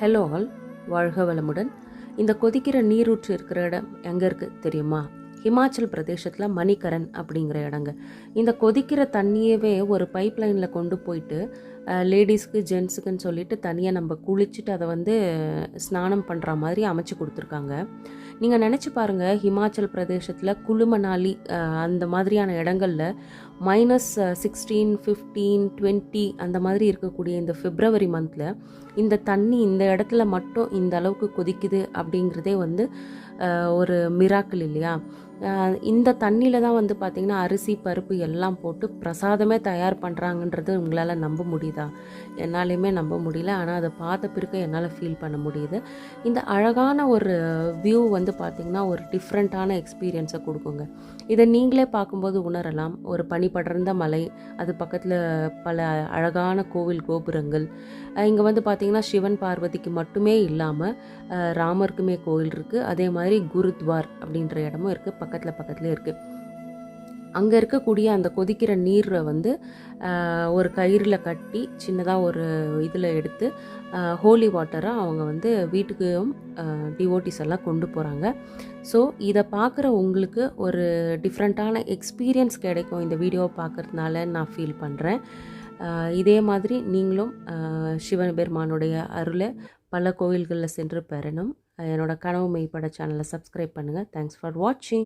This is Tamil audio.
ஹலோ ஆல், வாழ்க வளமுடன். இந்த கொதிக்கிற நீரூற்று இருக்கிற இடம் எங்கே இருக்குது தெரியுமா? ஹிமாச்சல் பிரதேசத்தில் மணிகரன் அப்படிங்கிற இடங்க. இந்த கொதிக்கிற தண்ணியவே ஒரு பைப் லைனில் கொண்டு போயிட்டு லேடிஸ்க்கு ஜென்ஸுக்குன்னு சொல்லிட்டு தனியாக நம்ம குளிச்சுட்டு அதை ஸ்நானம் பண்ணுற மாதிரி அமைச்சு கொடுத்துருக்காங்க. நீங்கள் நினச்சி பாருங்கள், ஹிமாச்சல் பிரதேசத்தில் குளு மணாலி அந்த மாதிரியான இடங்களில் -16, 15, 20 அந்த மாதிரி இருக்கக்கூடிய இந்த பிப்ரவரி மந்தில் இந்த தண்ணி இந்த இடத்துல மட்டும் இந்த அளவுக்கு கொதிக்குது அப்படிங்கிறதே ஒரு மிராக்கிள் இல்லையா? இந்த தண்ணியில் தான் பார்த்திங்கன்னா அரிசி பருப்பு எல்லாம் போட்டு பிரசாதமே தயார் பண்ணுறாங்கன்றது உங்களால் நம்ப முடியுதா? என்னாலையுமே நம்ப முடியல. ஆனால் அதை பார்த்த பிறகு என்னால் ஃபீல் பண்ண முடியுது. இந்த அழகான ஒரு வியூ பார்த்திங்கன்னா ஒரு டிஃப்ரெண்ட்டான எக்ஸ்பீரியன்ஸை கொடுக்குங்க. இதை நீங்களே பார்க்கும்போது உணரலாம். ஒரு பனி படர்ந்த மலை, அது பக்கத்தில் பல அழகான கோவில் கோபுரங்கள். இங்கே பார்த்திங்கன்னா சிவன் பார்வதிக்கு மட்டுமே இல்லாமல் ராமருக்குமே கோவில் இருக்குது. அதே மாதிரி குருத்வார் அப்படின்ற இடமும் இருக்குது, பக்கத்தில் இருக்குது. அங்கே இருக்கக்கூடிய அந்த கொதிக்கிற நீரை ஒரு கயிறில் கட்டி சின்னதாக ஒரு இதில் எடுத்து ஹோலி வாட்டரை அவங்க வீட்டுக்கும் டிவோட்டிஸ் எல்லாம் கொண்டு போகிறாங்க. ஸோ இதை பார்க்குற உங்களுக்கு ஒரு டிஃப்ரெண்ட்டான எக்ஸ்பீரியன்ஸ் கிடைக்கும் இந்த வீடியோவை பார்க்குறதுனால நான் ஃபீல் பண்ணுறேன். இதே மாதிரி நீங்களும் சிவபெருமானுடைய அருளை பல கோவில்களில் சென்று பெறணும். என்னோட கனவு மெய்ப்பட சேனலை சப்ஸ்கிரைப் பண்ணுங்கள். தேங்க்ஸ் ஃபார் வாட்சிங்.